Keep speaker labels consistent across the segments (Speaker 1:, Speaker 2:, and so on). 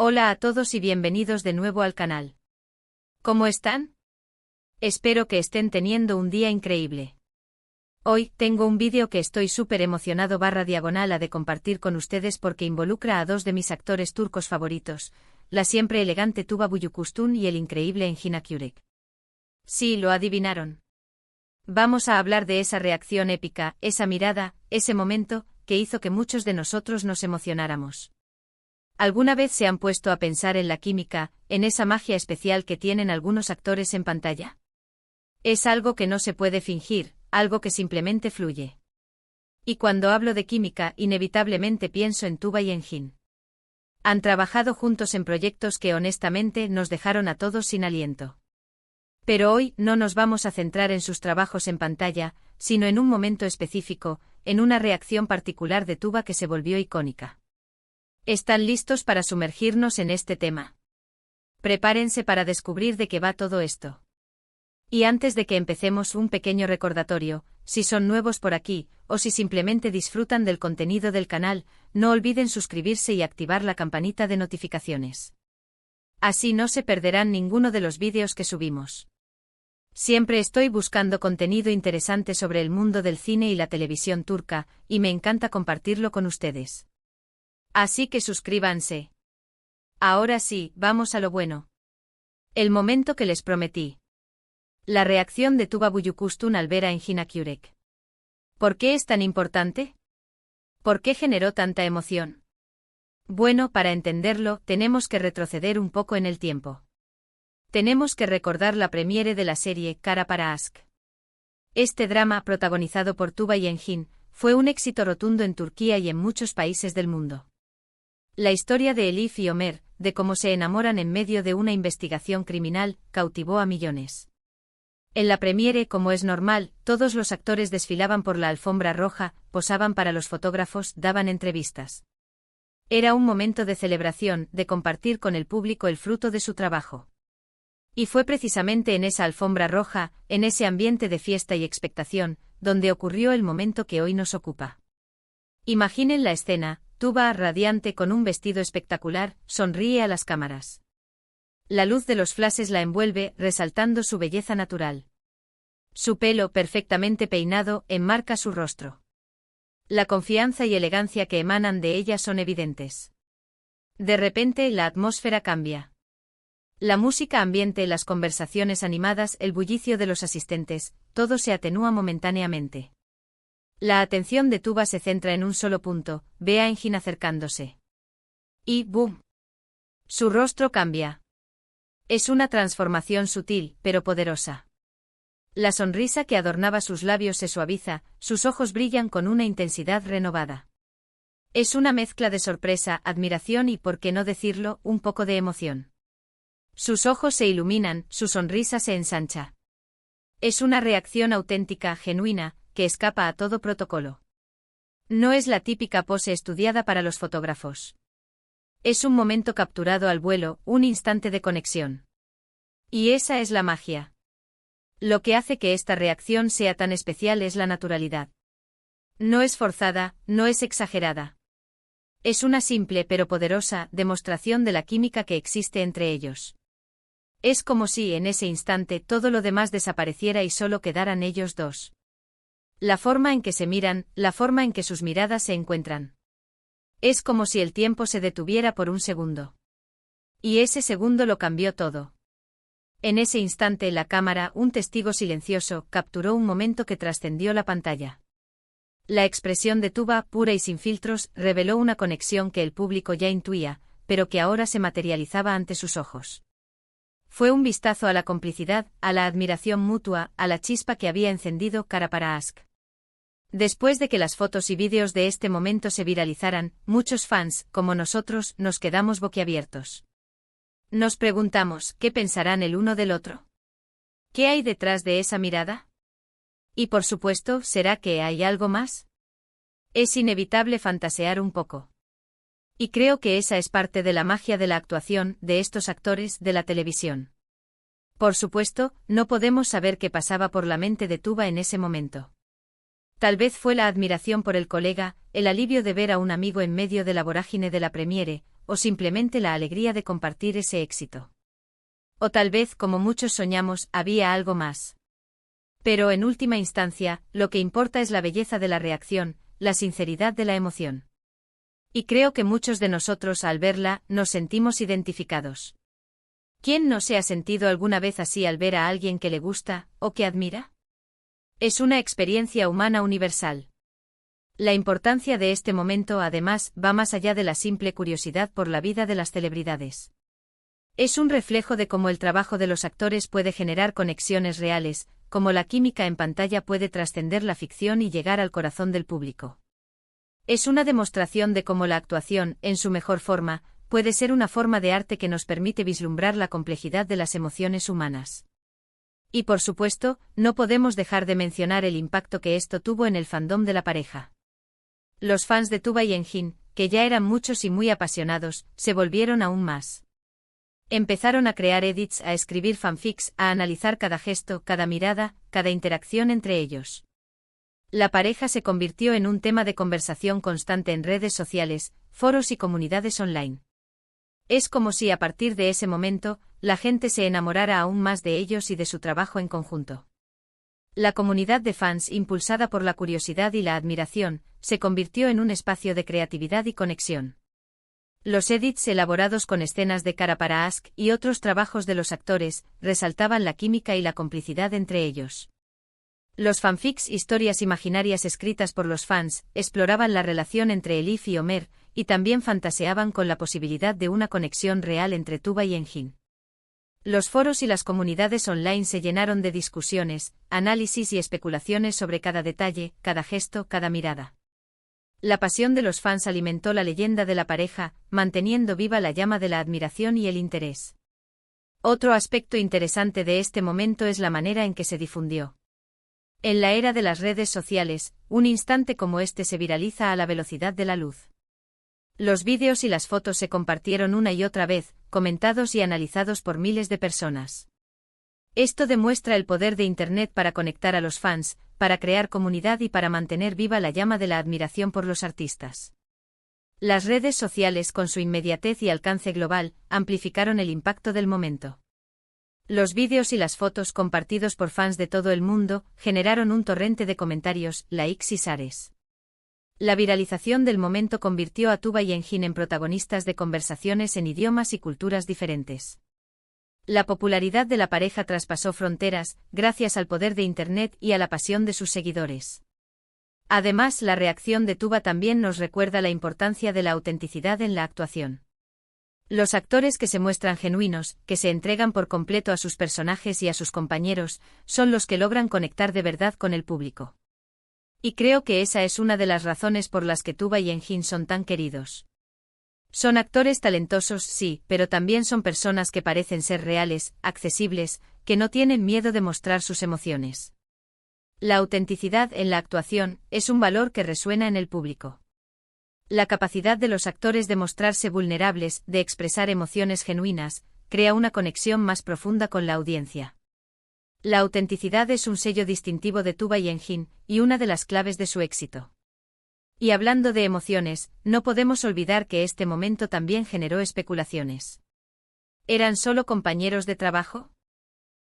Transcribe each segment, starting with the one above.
Speaker 1: Hola a todos y bienvenidos de nuevo al canal. ¿Cómo están? Espero que estén teniendo un día increíble. Hoy tengo un vídeo que estoy súper emocionado /diagonal a de compartir con ustedes porque involucra a dos de mis actores turcos favoritos, la siempre elegante Tuba Büyüküstün y el increíble Engin Akyürek. Sí, lo adivinaron. Vamos a hablar de esa reacción épica, esa mirada, ese momento, que hizo que muchos de nosotros nos emocionáramos. ¿Alguna vez se han puesto a pensar en la química, en esa magia especial que tienen algunos actores en pantalla? Es algo que no se puede fingir, algo que simplemente fluye. Y cuando hablo de química, inevitablemente pienso en Tuba y Engin. Han trabajado juntos en proyectos que honestamente nos dejaron a todos sin aliento. Pero hoy no nos vamos a centrar en sus trabajos en pantalla, sino en un momento específico, en una reacción particular de Tuba que se volvió icónica. ¿Están listos para sumergirnos en este tema? Prepárense para descubrir de qué va todo esto. Y antes de que empecemos, un pequeño recordatorio: si son nuevos por aquí, o si simplemente disfrutan del contenido del canal, no olviden suscribirse y activar la campanita de notificaciones. Así no se perderán ninguno de los vídeos que subimos. Siempre estoy buscando contenido interesante sobre el mundo del cine y la televisión turca, y me encanta compartirlo con ustedes. Así que suscríbanse. Ahora sí, vamos a lo bueno. El momento que les prometí. La reacción de Tuba Büyüküstün al ver a Engin Akyürek. ¿Por qué es tan importante? ¿Por qué generó tanta emoción? Bueno, para entenderlo, tenemos que retroceder un poco en el tiempo. Tenemos que recordar la premiere de la serie Kara para Aşk. Este drama, protagonizado por Tuba y Engin, fue un éxito rotundo en Turquía y en muchos países del mundo. La historia de Elif y Ömer, de cómo se enamoran en medio de una investigación criminal, cautivó a millones. En la premiere, como es normal, todos los actores desfilaban por la alfombra roja, posaban para los fotógrafos, daban entrevistas. Era un momento de celebración, de compartir con el público el fruto de su trabajo. Y fue precisamente en esa alfombra roja, en ese ambiente de fiesta y expectación, donde ocurrió el momento que hoy nos ocupa. Imaginen la escena: Tuba, radiante con un vestido espectacular, sonríe a las cámaras. La luz de los flashes la envuelve, resaltando su belleza natural. Su pelo, perfectamente peinado, enmarca su rostro. La confianza y elegancia que emanan de ella son evidentes. De repente, la atmósfera cambia. La música ambiente, las conversaciones animadas, el bullicio de los asistentes, todo se atenúa momentáneamente. La atención de Tuba se centra en un solo punto: ve a Engin acercándose. Y ¡boom! Su rostro cambia. Es una transformación sutil, pero poderosa. La sonrisa que adornaba sus labios se suaviza, sus ojos brillan con una intensidad renovada. Es una mezcla de sorpresa, admiración y, por qué no decirlo, un poco de emoción. Sus ojos se iluminan, su sonrisa se ensancha. Es una reacción auténtica, genuina, que escapa a todo protocolo. No es la típica pose estudiada para los fotógrafos. Es un momento capturado al vuelo, un instante de conexión. Y esa es la magia. Lo que hace que esta reacción sea tan especial es la naturalidad. No es forzada, no es exagerada. Es una simple pero poderosa demostración de la química que existe entre ellos. Es como si en ese instante todo lo demás desapareciera y solo quedaran ellos dos. La forma en que se miran, la forma en que sus miradas se encuentran. Es como si el tiempo se detuviera por un segundo. Y ese segundo lo cambió todo. En ese instante la cámara, un testigo silencioso, capturó un momento que trascendió la pantalla. La expresión de Tuba, pura y sin filtros, reveló una conexión que el público ya intuía, pero que ahora se materializaba ante sus ojos. Fue un vistazo a la complicidad, a la admiración mutua, a la chispa que había encendido Kara para Aşk. Después de que las fotos y vídeos de este momento se viralizaran, muchos fans, como nosotros, nos quedamos boquiabiertos. Nos preguntamos, ¿qué pensarán el uno del otro? ¿Qué hay detrás de esa mirada? Y por supuesto, ¿será que hay algo más? Es inevitable fantasear un poco. Y creo que esa es parte de la magia de la actuación, de estos actores, de la televisión. Por supuesto, no podemos saber qué pasaba por la mente de Tuba en ese momento. Tal vez fue la admiración por el colega, el alivio de ver a un amigo en medio de la vorágine de la premiere, o simplemente la alegría de compartir ese éxito. O tal vez, como muchos soñamos, había algo más. Pero en última instancia, lo que importa es la belleza de la reacción, la sinceridad de la emoción. Y creo que muchos de nosotros al verla, nos sentimos identificados. ¿Quién no se ha sentido alguna vez así al ver a alguien que le gusta, o que admira? Es una experiencia humana universal. La importancia de este momento además va más allá de la simple curiosidad por la vida de las celebridades. Es un reflejo de cómo el trabajo de los actores puede generar conexiones reales, cómo la química en pantalla puede trascender la ficción y llegar al corazón del público. Es una demostración de cómo la actuación, en su mejor forma, puede ser una forma de arte que nos permite vislumbrar la complejidad de las emociones humanas. Y por supuesto, no podemos dejar de mencionar el impacto que esto tuvo en el fandom de la pareja. Los fans de Tuba y Enjin, que ya eran muchos y muy apasionados, se volvieron aún más. Empezaron a crear edits, a escribir fanfics, a analizar cada gesto, cada mirada, cada interacción entre ellos. La pareja se convirtió en un tema de conversación constante en redes sociales, foros y comunidades online. Es como si a partir de ese momento, la gente se enamorara aún más de ellos y de su trabajo en conjunto. La comunidad de fans, impulsada por la curiosidad y la admiración, se convirtió en un espacio de creatividad y conexión. Los edits elaborados con escenas de Cara para Ask y otros trabajos de los actores resaltaban la química y la complicidad entre ellos. Los fanfics, historias imaginarias escritas por los fans, exploraban la relación entre Elif y Homer, y también fantaseaban con la posibilidad de una conexión real entre Tuba y Enjin. Los foros y las comunidades online se llenaron de discusiones, análisis y especulaciones sobre cada detalle, cada gesto, cada mirada. La pasión de los fans alimentó la leyenda de la pareja, manteniendo viva la llama de la admiración y el interés. Otro aspecto interesante de este momento es la manera en que se difundió. En la era de las redes sociales, un instante como este se viraliza a la velocidad de la luz. Los vídeos y las fotos se compartieron una y otra vez, comentados y analizados por miles de personas. Esto demuestra el poder de Internet para conectar a los fans, para crear comunidad y para mantener viva la llama de la admiración por los artistas. Las redes sociales, con su inmediatez y alcance global, amplificaron el impacto del momento. Los vídeos y las fotos compartidos por fans de todo el mundo generaron un torrente de comentarios, likes y shares. La viralización del momento convirtió a Tuba y Enjin en protagonistas de conversaciones en idiomas y culturas diferentes. La popularidad de la pareja traspasó fronteras, gracias al poder de Internet y a la pasión de sus seguidores. Además, la reacción de Tuba también nos recuerda la importancia de la autenticidad en la actuación. Los actores que se muestran genuinos, que se entregan por completo a sus personajes y a sus compañeros, son los que logran conectar de verdad con el público. Y creo que esa es una de las razones por las que Tuba y Enjin son tan queridos. Son actores talentosos, sí, pero también son personas que parecen ser reales, accesibles, que no tienen miedo de mostrar sus emociones. La autenticidad en la actuación es un valor que resuena en el público. La capacidad de los actores de mostrarse vulnerables, de expresar emociones genuinas, crea una conexión más profunda con la audiencia. La autenticidad es un sello distintivo de Tuba y Enjin, y una de las claves de su éxito. Y hablando de emociones, no podemos olvidar que este momento también generó especulaciones. ¿Eran solo compañeros de trabajo?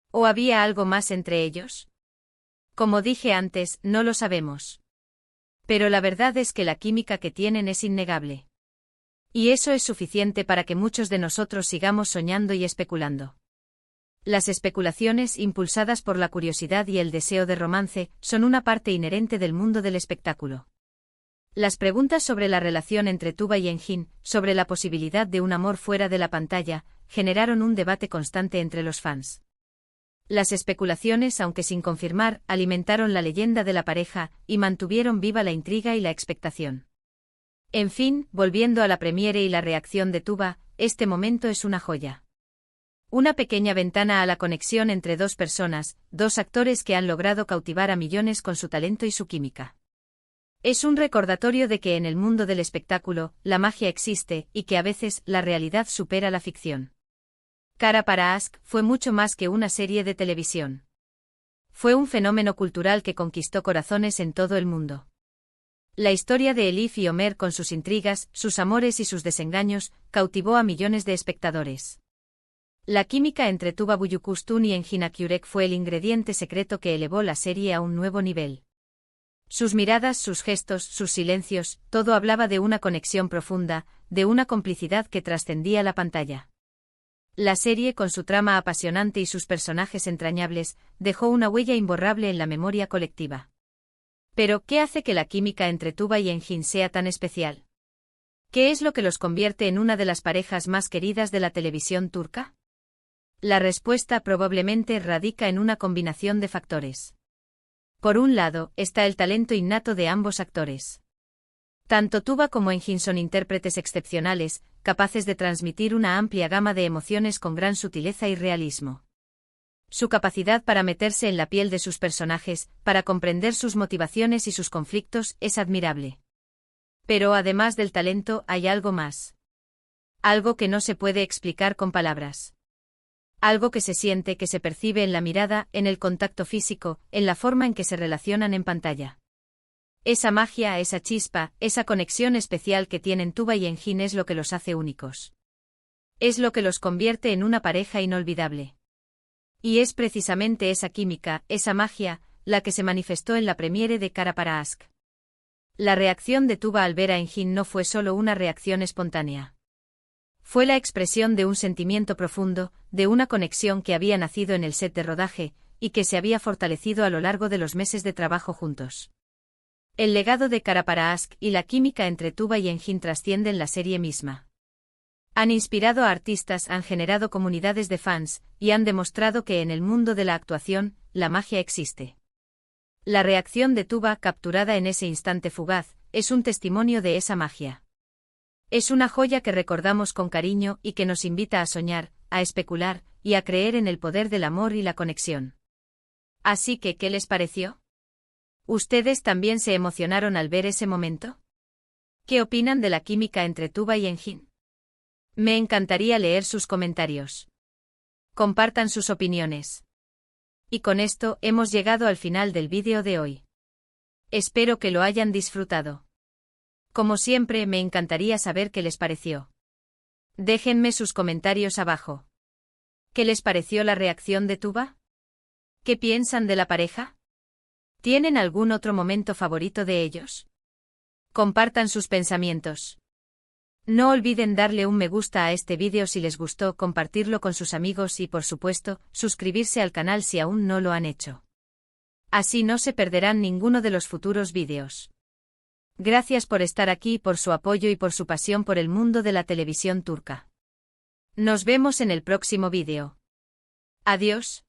Speaker 1: ¿O había algo más entre ellos? Como dije antes, no lo sabemos. Pero la verdad es que la química que tienen es innegable. Y eso es suficiente para que muchos de nosotros sigamos soñando y especulando. Las especulaciones, impulsadas por la curiosidad y el deseo de romance, son una parte inherente del mundo del espectáculo. Las preguntas sobre la relación entre Tuba y Enjin, sobre la posibilidad de un amor fuera de la pantalla, generaron un debate constante entre los fans. Las especulaciones, aunque sin confirmar, alimentaron la leyenda de la pareja y mantuvieron viva la intriga y la expectación. En fin, volviendo a la premiere y la reacción de Tuba, este momento es una joya. Una pequeña ventana a la conexión entre dos personas, dos actores que han logrado cautivar a millones con su talento y su química. Es un recordatorio de que en el mundo del espectáculo, la magia existe y que a veces la realidad supera la ficción. Cara para Ask fue mucho más que una serie de televisión. Fue un fenómeno cultural que conquistó corazones en todo el mundo. La historia de Elif y Omer con sus intrigas, sus amores y sus desengaños, cautivó a millones de espectadores. La química entre Tuba Büyüküstün y Engin Akyürek fue el ingrediente secreto que elevó la serie a un nuevo nivel. Sus miradas, sus gestos, sus silencios, todo hablaba de una conexión profunda, de una complicidad que trascendía la pantalla. La serie, con su trama apasionante y sus personajes entrañables, dejó una huella imborrable en la memoria colectiva. Pero, ¿qué hace que la química entre Tuba y Engin sea tan especial? ¿Qué es lo que los convierte en una de las parejas más queridas de la televisión turca? La respuesta probablemente radica en una combinación de factores. Por un lado, está el talento innato de ambos actores. Tanto Tuba como Engin son intérpretes excepcionales, capaces de transmitir una amplia gama de emociones con gran sutileza y realismo. Su capacidad para meterse en la piel de sus personajes, para comprender sus motivaciones y sus conflictos, es admirable. Pero además del talento, hay algo más. Algo que no se puede explicar con palabras. Algo que se siente, que se percibe en la mirada, en el contacto físico, en la forma en que se relacionan en pantalla. Esa magia, esa chispa, esa conexión especial que tienen Tuba y Engin es lo que los hace únicos. Es lo que los convierte en una pareja inolvidable. Y es precisamente esa química, esa magia, la que se manifestó en la premiere de Kara para Aşk. La reacción de Tuba al ver a Engin no fue solo una reacción espontánea. Fue la expresión de un sentimiento profundo, de una conexión que había nacido en el set de rodaje, y que se había fortalecido a lo largo de los meses de trabajo juntos. El legado de Kara para Aşk y la química entre Tuba y Engin trascienden la serie misma. Han inspirado a artistas, han generado comunidades de fans, y han demostrado que en el mundo de la actuación, la magia existe. La reacción de Tuba, capturada en ese instante fugaz, es un testimonio de esa magia. Es una joya que recordamos con cariño y que nos invita a soñar, a especular, y a creer en el poder del amor y la conexión. Así que, ¿qué les pareció? ¿Ustedes también se emocionaron al ver ese momento? ¿Qué opinan de la química entre Tuba y Engin? Me encantaría leer sus comentarios. Compartan sus opiniones. Y con esto hemos llegado al final del vídeo de hoy. Espero que lo hayan disfrutado. Como siempre, me encantaría saber qué les pareció. Déjenme sus comentarios abajo. ¿Qué les pareció la reacción de Tuba? ¿Qué piensan de la pareja? ¿Tienen algún otro momento favorito de ellos? Compartan sus pensamientos. No olviden darle un me gusta a este vídeo si les gustó, compartirlo con sus amigos y, por supuesto, suscribirse al canal si aún no lo han hecho. Así no se perderán ninguno de los futuros vídeos. Gracias por estar aquí, por su apoyo y por su pasión por el mundo de la televisión turca. Nos vemos en el próximo vídeo. Adiós.